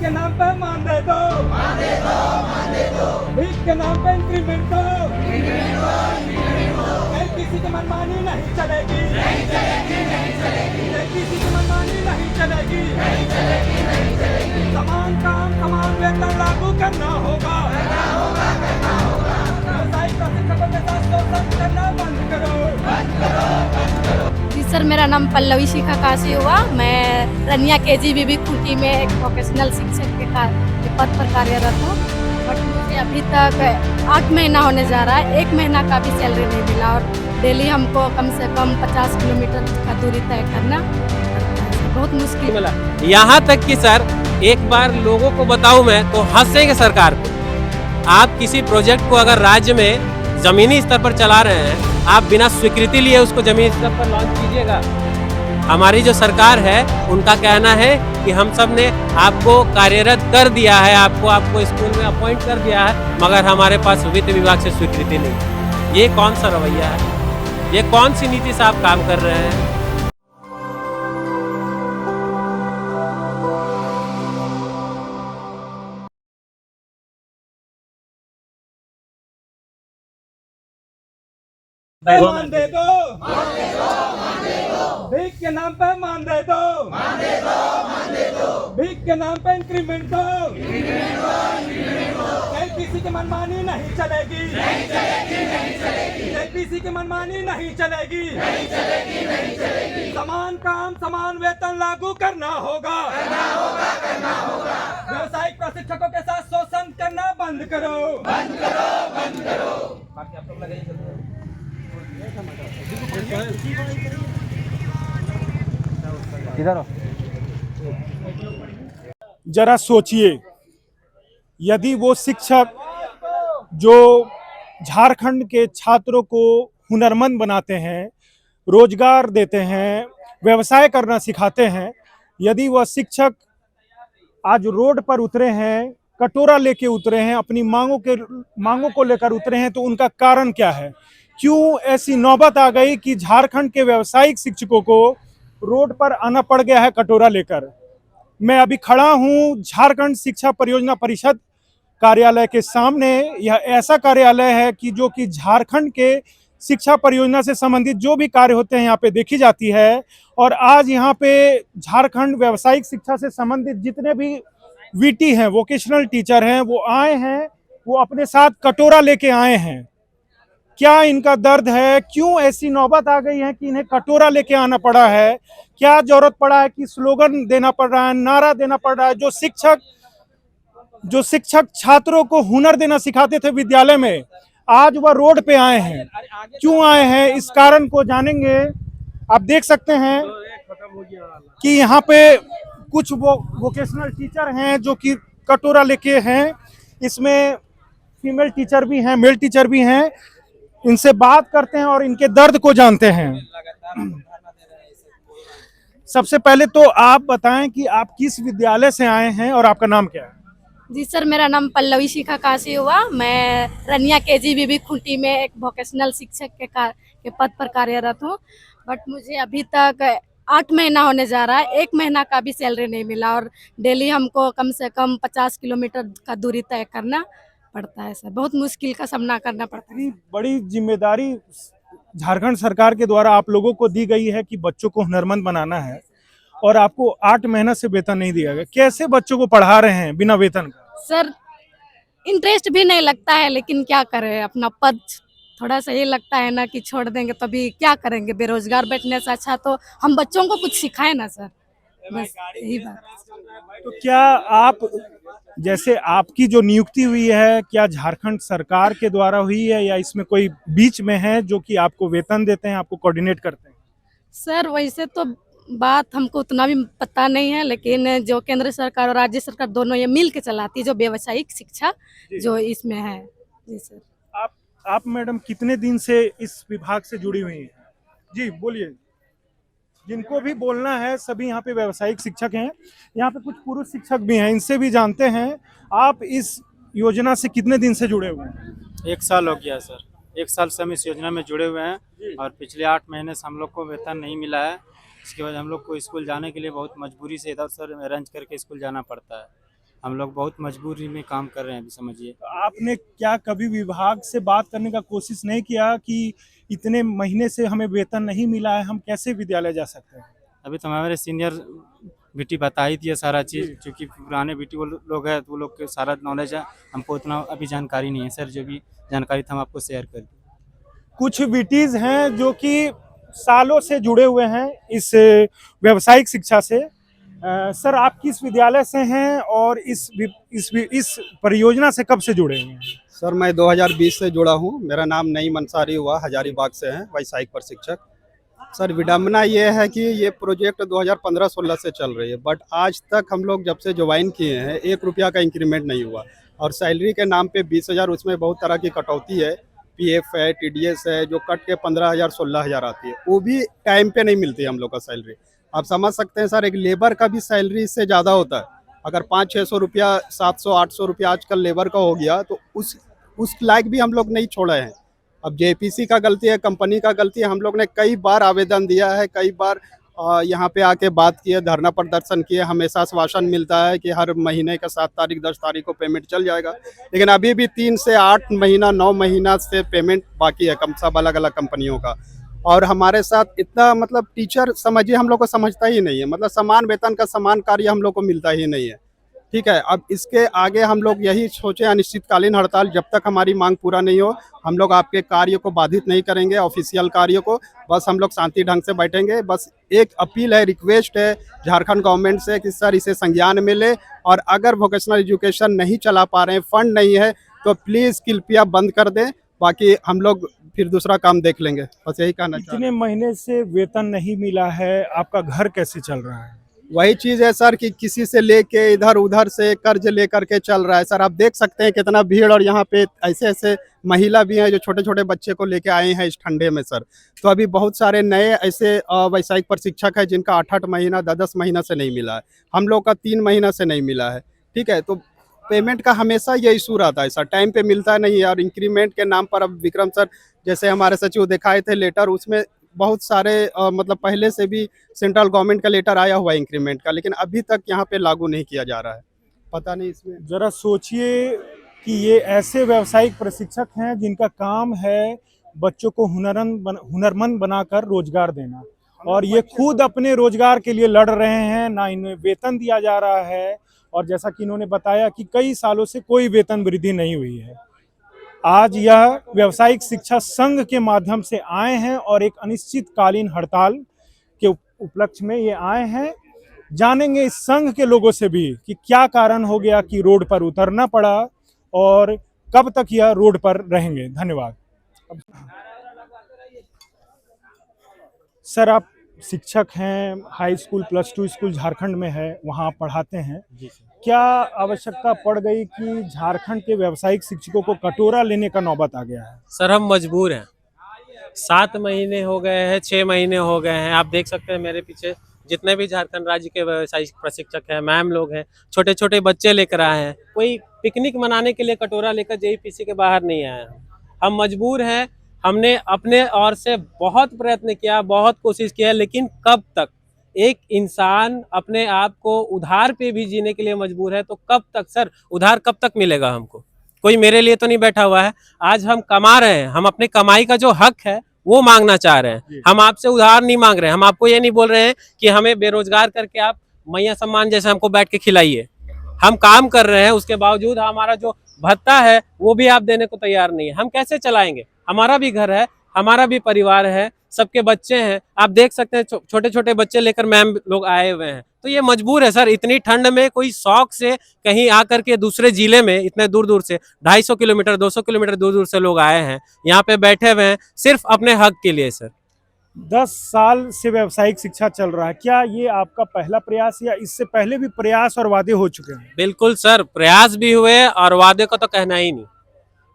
के नाम पे मान दे दो, भीख के नाम पे इंक्रीमेंट दो, किसी की मनमानी नहीं चलेगी, किसी की मनमानी नहीं चलेगी, समान काम समान वेतन लागू करना होगा, व्यवसायिक प्रशिक्षकों के साथ शोषण करना बंद करो। जी सर, मेरा नाम पल्लवी शिखा काशी हुआ। मैं रनिया KGBB खूंटी में एक प्रोफेशनल शिक्षक के पद पर कार्यरत हूँ। बट मुझे अभी तक 8 महीना होने जा रहा है, 1 महीना का भी सैलरी नहीं मिला और डेली हमको कम से कम 50 किलोमीटर का दूरी तय करना बहुत मुश्किल मिला। यहाँ तक कि सर एक बार लोगों को बताऊं मैं तो हंसेंगे सरकार को। आप किसी प्रोजेक्ट को अगर राज्य में जमीनी स्तर पर चला रहे हैं, आप बिना स्वीकृति लिए उसको जमीनी स्तर पर लॉन्च कीजिएगा। हमारी जो सरकार है उनका कहना है कि हम सब ने आपको कार्यरत कर दिया है, आपको स्कूल में अपॉइंट कर दिया है, मगर हमारे पास वित्त विभाग से स्वीकृति नहीं। ये कौन सा रवैया है? ये कौन सी नीति से आप काम कर रहे हैं? मान दे दो, भीख के नाम पे मान दे दो, भीख के नाम पे इंक्रीमेंट दो, किसी की मनमानी नहीं चलेगी, किसी की मनमानी नहीं चलेगी, समान काम समान वेतन लागू करना होगा, व्यवसायिक प्रशिक्षकों के साथ शोषण करना बंद करो। जरा सोचिए, यदि वो शिक्षक जो झारखंड के छात्रों को हुनरमंद बनाते हैं, रोजगार देते हैं, व्यवसाय करना सिखाते हैं, यदि वह शिक्षक आज रोड पर उतरे हैं, कटोरा लेके उतरे हैं, अपनी मांगों को लेकर उतरे हैं, तो उनका कारण क्या है? क्यों ऐसी नौबत आ गई कि झारखंड के व्यावसायिक शिक्षकों को रोड पर आना पड़ गया है कटोरा लेकर? मैं अभी खड़ा हूं झारखंड शिक्षा परियोजना परिषद कार्यालय के सामने। यह ऐसा कार्यालय है कि जो कि झारखंड के शिक्षा परियोजना से संबंधित जो भी कार्य होते हैं यहाँ पे देखी जाती है। और आज यहाँ पे झारखंड व्यावसायिक शिक्षा से संबंधित जितने भी VT हैं, वोकेशनल टीचर हैं, वो आए हैं, वो अपने साथ कटोरा लेके आए हैं। क्या इनका दर्द है? क्यों ऐसी नौबत आ गई है कि इन्हें कटोरा लेके आना पड़ा है? क्या जरूरत पड़ा है कि स्लोगन देना पड़ रहा है, नारा देना पड़ रहा है? जो शिक्षक छात्रों को हुनर देना सिखाते थे विद्यालय में, आज वह रोड पे आए हैं। क्यों आए हैं, इस कारण को जानेंगे। आप देख सकते हैं कि यहाँ पे कुछ वोकेशनल टीचर हैं जो कि कटोरा लेके हैं। इसमें फीमेल टीचर भी हैं, मेल टीचर भी हैं। इनसे बात करते हैं और इनके दर्द को जानते हैं। सबसे पहले तो आप बताएं कि आप किस विद्यालय से आए हैं और आपका नाम क्या है? जी सर, मेरा नाम पल्लवी शिखा काशी हुआ। मैं रनिया KGBB खूंटी में एक वोकेशनल शिक्षक के पद पर कार्यरत हूँ। बट मुझे अभी तक 8 महीना होने जा रहा है, 1 महीना का भी सैलरी नहीं मिला और डेली हमको कम से कम 50 किलोमीटर का दूरी तय करना पड़ता है सर। बहुत मुश्किल का सामना करना पड़ता है। बड़ी जिम्मेदारी झारखंड सरकार के द्वारा आप लोगों को दी गई है कि बच्चों को हुनरमंद बनाना है, और आपको 8 महीना से वेतन नहीं दिया गया। कैसे बच्चों को पढ़ा रहे हैं बिना वेतन का? सर, इंटरेस्ट भी नहीं लगता है, लेकिन क्या करें, अपना पद थोड़ा सा ये लगता है ना कि छोड़ देंगे तो अभी क्या करेंगे। बेरोजगार बैठने से अच्छा तो हम बच्चों को कुछ सिखाए ना सर, बस यही बात। तो क्या आप, जैसे आपकी जो नियुक्ति हुई है, क्या झारखंड सरकार के द्वारा हुई है या इसमें कोई बीच में है जो कि आपको वेतन देते हैं, आपको कोऑर्डिनेट करते हैं? सर, वैसे तो बात हमको उतना भी पता नहीं है, लेकिन जो केंद्र सरकार और राज्य सरकार दोनों ये मिल के चलाती है, जो व्यावसायिक शिक्षा जो इसमें है। जी सर। आप मैडम कितने दिन से इस विभाग से जुड़ी हुई हैं? जी बोलिए। जिनको भी बोलना है, सभी यहाँ पे व्यावसायिक शिक्षक हैं। यहाँ पे कुछ पुरुष शिक्षक भी हैं, इनसे भी जानते हैं। आप इस योजना से कितने दिन से जुड़े हुए हैं? 1 साल हो गया सर। 1 साल से हम इस योजना में जुड़े हुए हैं और पिछले 8 महीने से हम लोग को वेतन नहीं मिला है। इसकी वजह हम लोग को स्कूल जाने के लिए बहुत मजबूरी से इधर उधर अरेंज करके स्कूल जाना पड़ता है। हम लोग बहुत मजबूरी में काम कर रहे हैं, अभी समझिए। आपने क्या कभी विभाग से बात करने का कोशिश नहीं किया कि इतने महीने से हमें वेतन नहीं मिला है, हम कैसे विद्यालय जा सकते हैं? अभी तो हमारे सीनियर बीटी बता ही दिया सारा चीज़, क्योंकि पुराने बीटी वो लोग हैं तो वो लोग के सारा नॉलेज है, हमको उतना अभी जानकारी नहीं है सर। जो भी जानकारी था हम आपको शेयर कर दी। कुछ विटीज हैं जो कि सालों से जुड़े हुए हैं इस व्यावसायिक शिक्षा से। सर, आप किस विद्यालय से हैं और इस परियोजना से कब से जुड़े हुए हैं? सर, मैं 2020 से जुड़ा हूँ। मेरा नाम नईम अंसारी हुआ, हजारीबाग से हैं, व्यावसायिक प्रशिक्षक। सर, विडम्बना ये है कि ये प्रोजेक्ट 2015-16 से चल रही है, बट आज तक हम लोग जब से ज्वाइन किए हैं 1 रुपया का इंक्रीमेंट नहीं हुआ, और सैलरी के नाम पे 20,000, उसमें बहुत तरह की कटौती है, पीएफ है, टीडीएस है, जो कट के 15,000 16,000 आती है, वो भी टाइम पे नहीं मिलती है हम लोग का सैलरी। आप समझ सकते हैं सर, एक लेबर का भी सैलरी इससे ज़्यादा होता है। अगर 500-600 रुपया, 700-800 रुपया आजकल लेबर का हो गया, तो उस लायक भी हम लोग नहीं छोड़े हैं। अब जेपीसी का गलती है, कंपनी का गलती है। हम लोग ने कई बार आवेदन दिया है, कई बार यहाँ पे आके बात किए, धरना प्रदर्शन किए, हमेशा आश्वासन मिलता है कि हर महीने का 7 तारीख 10 तारीख को पेमेंट चल जाएगा, लेकिन अभी भी 3 से 8 महीना 9 महीना से पेमेंट बाकी है, कम सब अलग अलग कंपनियों का। और हमारे साथ इतना, मतलब टीचर समझिए हम लोग को समझता ही नहीं है, मतलब समान वेतन का समान कार्य हम लोग को मिलता ही नहीं है। ठीक है, अब इसके आगे हम लोग यही सोचे, अनिश्चितकालीन हड़ताल, जब तक हमारी मांग पूरा नहीं हो हम लोग आपके कार्य को बाधित नहीं करेंगे, ऑफिशियल कार्य को। बस हम लोग शांति ढंग से बैठेंगे। बस एक अपील है, रिक्वेस्ट है झारखंड गवर्नमेंट से कि सर इसे संज्ञान में ले, और अगर वोकेशनल एजुकेशन नहीं चला पा रहे हैं, फंड नहीं है, तो प्लीज़ कृपया बंद कर दें, बाकी हम लोग फिर दूसरा काम देख लेंगे। बस यही कहना चाहते हैं। इतने महीने से वेतन नहीं मिला है, आपका घर कैसे चल रहा है? वही चीज़ है सर कि किसी से लेके इधर उधर से कर्ज लेकर के चल रहा है सर। आप देख सकते हैं कितना भीड़, और यहाँ पे ऐसे ऐसे महिला भी हैं जो छोटे छोटे बच्चे को लेके आए हैं इस ठंडे में सर। तो अभी बहुत सारे नए ऐसे व्यावसायिक प्रशिक्षक हैं जिनका 8-8 महीना 10-10 महीना से नहीं मिला है। हम लोग का 3 महीना से नहीं मिला है। ठीक है, तो पेमेंट का हमेशा ये इशू रहता है सर, टाइम पे मिलता नहीं है। और इंक्रीमेंट के नाम पर अब विक्रम सर जैसे हमारे सचिव दिखाए थे लेटर, उसमें बहुत सारे मतलब पहले से भी सेंट्रल गवर्नमेंट का लेटर आया हुआ है इंक्रीमेंट का, लेकिन अभी तक यहाँ पे लागू नहीं किया जा रहा है। पता नहीं इसमें। जरा सोचिए कि ये ऐसे व्यावसायिक प्रशिक्षक हैं जिनका काम है बच्चों को हुनरमंद बनाकर रोजगार देना, और ये खुद अपने रोजगार के लिए लड़ रहे हैं, ना इन्हें वेतन दिया जा रहा है, और जैसा कि इन्होंने बताया कि कई सालों से कोई वेतन वृद्धि नहीं हुई है। आज यह व्यावसायिक शिक्षा संघ के माध्यम से आए हैं और एक अनिश्चितकालीन हड़ताल के उपलक्ष्य में ये आए हैं। जानेंगे इस संघ के लोगों से भी कि क्या कारण हो गया कि रोड पर उतरना पड़ा, और कब तक यह रोड पर रहेंगे। धन्यवाद। सर, आप शिक्षक हैं, हाई स्कूल +2 स्कूल झारखंड में है, वहाँ पढ़ाते हैं। क्या आवश्यकता पड़ गई कि झारखंड के व्यावसायिक शिक्षकों को कटोरा लेने का नौबत आ गया है? सर, हम मजबूर हैं। 7 महीने हो गए हैं, 6 महीने हो गए हैं। आप देख सकते हैं मेरे पीछे जितने भी झारखंड राज्य के व्यावसायिक प्रशिक्षक हैं, मैम लोग हैं, छोटे छोटे बच्चे लेकर आए हैं। कोई पिकनिक मनाने के लिए कटोरा लेकर जेईपीसी के बाहर नहीं आए हैं। हम मजबूर हैं। हमने अपने ओर से बहुत प्रयत्न किया, बहुत कोशिश किया, लेकिन कब तक? एक इंसान अपने आप को उधार पे भी जीने के लिए मजबूर है, तो कब तक सर? उधार कब तक मिलेगा हमको? कोई मेरे लिए तो नहीं बैठा हुआ है। आज हम कमा रहे हैं, हम अपने कमाई का जो हक है वो मांगना चाह रहे हैं। हम आपसे उधार नहीं मांग रहे हैं। हम आपको ये नहीं बोल रहे हैं कि हमें बेरोजगार करके आप मैया सम्मान जैसे हमको बैठ के खिलाइए। हम काम कर रहे हैं, उसके बावजूद हमारा जो भत्ता है वो भी आप देने को तैयार नहीं है। हम कैसे चलाएंगे? हमारा भी घर है, हमारा भी परिवार है, सबके बच्चे हैं। आप देख सकते हैं छोटे छोटे बच्चे लेकर मैम लोग आए हुए हैं, तो ये मजबूर है सर। इतनी ठंड में कोई शौक से कहीं आकर के दूसरे जिले में इतने दूर दूर से 250 किलोमीटर 200 किलोमीटर दूर दूर से लोग आए हैं, यहाँ पे बैठे हुए हैं सिर्फ अपने हक के लिए सर। 10 साल से व्यावसायिक शिक्षा चल रहा है, क्या ये आपका पहला प्रयास या इससे पहले भी प्रयास और वादे हो चुके हैं? बिल्कुल सर, प्रयास भी हुए और वादे का तो कहना ही नहीं।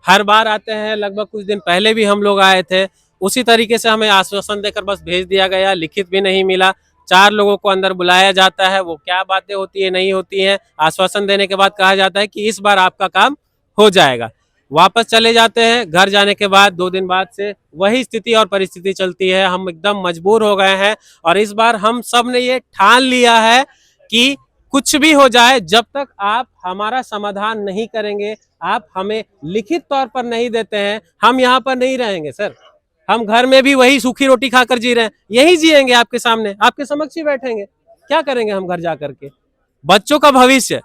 हर बार आते हैं, लगभग कुछ दिन पहले भी हम लोग आए थे, उसी तरीके से हमें आश्वासन देकर बस भेज दिया गया, लिखित भी नहीं मिला। 4 लोगों को अंदर बुलाया जाता है, वो क्या बातें होती है नहीं होती हैं, आश्वासन देने के बाद कहा जाता है कि इस बार आपका काम हो जाएगा। वापस चले जाते हैं। घर जाने के बाद 2 दिन बाद से वही स्थिति और परिस्थिति चलती है। हम एकदम मजबूर हो गए हैं, और इस बार हम सब ने ये ठान लिया है कि कुछ भी हो जाए, जब तक आप हमारा समाधान नहीं करेंगे, आप हमें लिखित तौर पर नहीं देते हैं, हम यहाँ पर नहीं रहेंगे सर। हम घर में भी वही सूखी रोटी खाकर जी रहे हैं, यही जिएंगे आपके सामने, आपके समक्ष ही बैठेंगे। क्या करेंगे हम घर जा करके? बच्चों का भविष्य,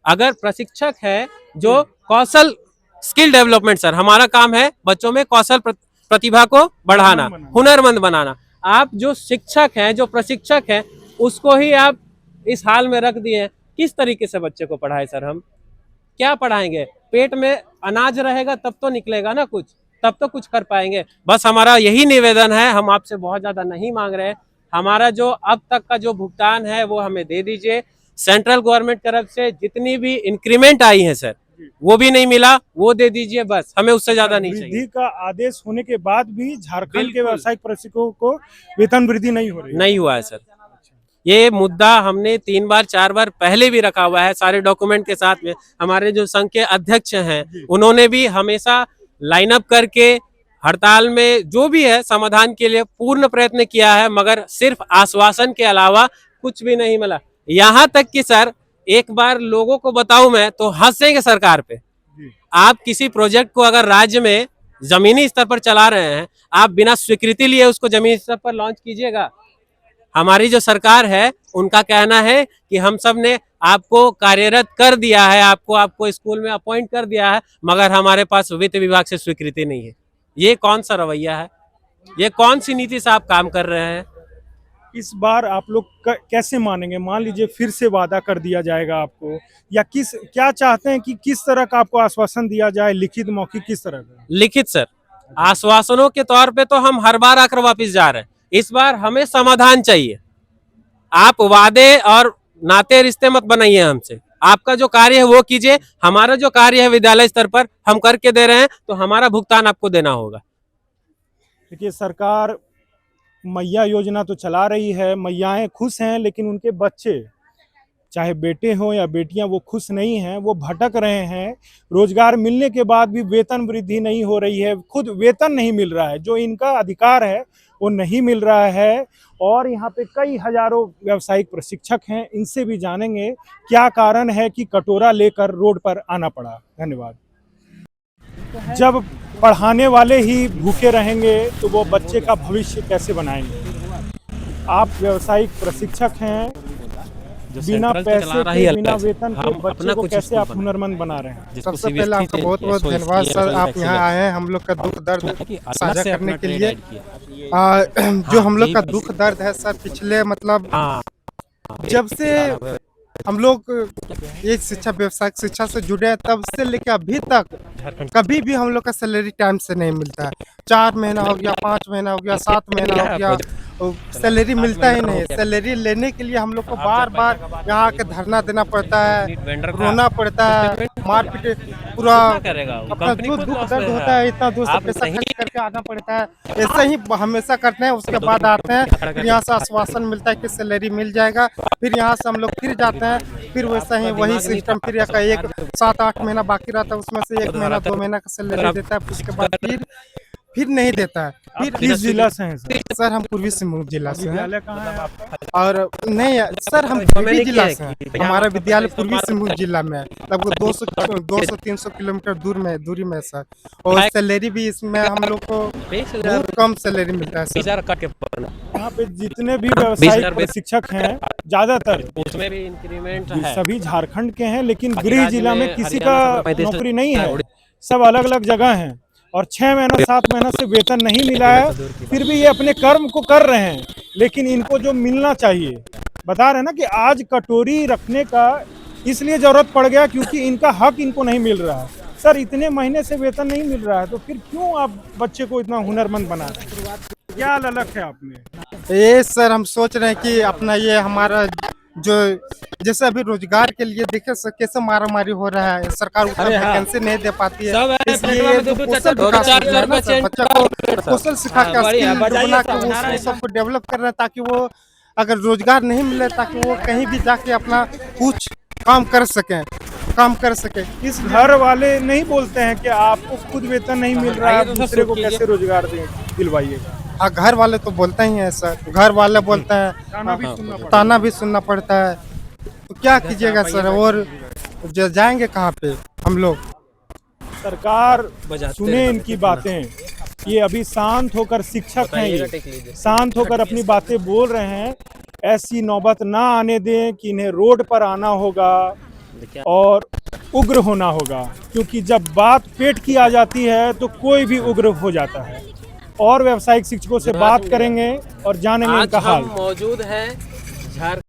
अगर प्रशिक्षक है जो कौशल स्किल डेवलपमेंट, सर हमारा काम है बच्चों में कौशल प्रतिभा को बढ़ाना, हुनरमंद बनाना। आप जो शिक्षक हैं, जो प्रशिक्षक हैं, उसको ही आप इस हाल में रख दिए हैं। किस तरीके से बच्चे को पढ़ाए सर? हम क्या पढ़ाएंगे? पेट में अनाज रहेगा तब तो निकलेगा ना कुछ, तब तो कुछ कर पाएंगे। बस हमारा यही निवेदन है, हम आपसे बहुत ज्यादा नहीं मांग रहे हैं। हमारा जो अब तक का जो भुगतान है वो हमें दे दीजिए। सेंट्रल गवर्नमेंट तरफ से जितनी भी इंक्रीमेंट आई है सर, वो भी नहीं मिला, वो दे दीजिए बस, हमें उससे ज्यादा नहीं चाहिए। वृद्धि का आदेश होने के बाद भी झारखंड के व्यावसायिक प्रशिक्षकों को वेतन वृद्धि नहीं हो रही, नहीं हुआ है सर। ये मुद्दा हमने 3 बार 4 बार पहले भी रखा हुआ है, सारे डॉक्यूमेंट के साथ में। हमारे जो संघ के अध्यक्ष हैं, उन्होंने भी हमेशा लाइन अप करके हड़ताल में जो भी है समाधान के लिए पूर्ण प्रयत्न किया है, मगर सिर्फ आश्वासन के अलावा कुछ भी नहीं मिला। यहाँ तक कि सर एक बार लोगों को बताऊं मैं तो हंसेंगे सरकार पे। आप किसी प्रोजेक्ट को अगर राज्य में जमीनी स्तर पर चला रहे हैं, आप बिना स्वीकृति लिए उसको जमीनी स्तर पर लॉन्च कीजिएगा। हमारी जो सरकार है उनका कहना है कि हम सब ने आपको कार्यरत कर दिया है, आपको स्कूल में अपॉइंट कर दिया है, मगर हमारे पास वित्त विभाग से स्वीकृति नहीं है। ये कौन सा रवैया है? ये कौन सी नीति से आप काम कर रहे हैं? इस बार आप लोग कैसे मानेंगे? मान लीजिए फिर से वादा कर दिया जाएगा आपको, या क्या चाहते हैं कि किस तरह का आपको आश्वासन दिया जाए, लिखित मौखिक किस तरह का? लिखित सर, आश्वासनों के तौर पे तो हम हर बार आकर वापस जा रहे हैं, इस बार हमें समाधान चाहिए। आप वादे और नाते रिश्ते मत बनाइए हमसे, आपका जो कार्य है वो कीजिए। हमारा जो कार्य है विद्यालय स्तर पर हम करके दे रहे हैं, तो हमारा भुगतान आपको देना होगा। देखिए, सरकार मैया योजना तो चला रही है, मैयाएं खुश हैं, लेकिन उनके बच्चे चाहे बेटे हों या बेटियां वो खुश नहीं हैं, वो भटक रहे हैं। रोजगार मिलने के बाद भी वेतन वृद्धि नहीं हो रही है, खुद वेतन नहीं मिल रहा है, जो इनका अधिकार है वो नहीं मिल रहा है। और यहाँ पे कई हजारों व्यावसायिक प्रशिक्षक हैं, इनसे भी जानेंगे क्या कारण है कि कटोरा लेकर रोड पर आना पड़ा। धन्यवाद। जब पढ़ाने वाले ही भूखे रहेंगे तो वो बच्चे का भविष्य कैसे बनाएंगे? आप व्यावसायिक प्रशिक्षक हैं, बिना पैसे के, बिना वेतन के बच्चे को कैसे आप हुनरमंद बना रहे हैं? सबसे पहले आपका बहुत बहुत धन्यवाद सर, आप यहाँ आए हैं हम लोग का दुख दर्द साझा करने के लिए। जो हम लोग का दुख दर्द है सर, पिछले मतलब जब से हम लोग ये शिक्षा व्यवसायिक शिक्षा से जुड़े हैं तब से लेकर अभी तक कभी भी हम लोग का सैलरी टाइम से नहीं मिलता है। 4 महीना हो गया, 5 महीना हो गया, 7 महीना हो गया, सैलरी मिलता ही नहीं। सैलरी लेने के लिए हम लोग को बार बार यहाँ आके धरना देना पड़ता है, रोना पड़ता है, मारपीट, पूरा अपना जो दुख दर्द होता है इतना दूर से पैसा खर्च करके आना पड़ता है। ऐसे ही हमेशा करते हैं, उसके बाद आते हैं, फिर यहाँ से आश्वासन मिलता है कि सैलरी मिल जाएगा, फिर यहाँ से हम लोग फिर जाते हैं, फिर वैसा ही वही सिस्टम, फिर एक 7-8 महीना बाकी रहता है, उसमें से 1 महीना 2 महीना का सैलरी देता है, उसके बाद फिर नहीं देता है। फिर किस जिला से हैं सर? हम पूर्वी सिंहभूम जिला से हैं। विद्यालय कहाँ है आपका? और नहीं सर, हम पूर्वी जिला से हैं, हमारा विद्यालय पूर्वी सिंहभूम जिला में है, लगभग 200-300 किलोमीटर दूरी में सर। और सैलरी भी इसमें हम लोग को बहुत कम सैलरी मिलता है सर। यहाँ पे जितने भी व्यावसायिक प्रशिक्षक हैं ज्यादातर उसमें भी इंक्रीमेंट है, सभी झारखंड के हैं, लेकिन गृह जिला में किसी का नौकरी नहीं है, सब अलग अलग जगह हैं और 6 महीना 7 महीना से वेतन नहीं मिला है। फिर भी ये अपने कर्म को कर रहे हैं, लेकिन इनको जो मिलना चाहिए, बता रहे हैं ना कि आज कटोरी रखने का इसलिए जरूरत पड़ गया क्योंकि इनका हक इनको नहीं मिल रहा है। सर, इतने महीने से वेतन नहीं मिल रहा है तो फिर क्यों आप बच्चे को इतना हुनरमंद बना रहे हैं? क्या ललक है आपने? ये सर हम सोच रहे हैं कि अपना ये हमारा जो जैसे अभी रोजगार के लिए देखे कैसे मारामारी हो रहा है, सरकार उतना वैकेंसी नहीं दे पाती है, इसलिए कौशल विकास है ना सर, बच्चा को कौशल सिखा के स्किल बना के वो सबको डेवलप कर रहे हैं, ताकि वो अगर रोजगार नहीं मिले ताकि वो कहीं भी जाके अपना कुछ काम कर सके। इस घर वाले नहीं बोलते हैं कि आपको खुद वेतन नहीं मिल रहा है, दूसरे को कैसे रोजगार दिलवाइएगा? हाँ, घर वाले तो बोलते ही हैं सर, घर वाले बोलते हैं, ताना भी सुनना पड़ता है। तो क्या कीजिएगा सर? और जाएंगे कहाँ पे हम लोग? सरकार सुने इनकी बातें। ये अभी शांत होकर, शिक्षक हैं ये, शांत होकर अपनी बातें बोल रहे हैं। ऐसी नौबत ना आने दें कि इन्हें रोड पर आना होगा और उग्र होना होगा, क्योंकि जब बात पेट की आ जाती है तो कोई भी उग्र हो जाता है। और व्यावसायिक शिक्षकों से बात करेंगे और जानेंगे आज इनका हाल। हम मौजूद हैं झारखंड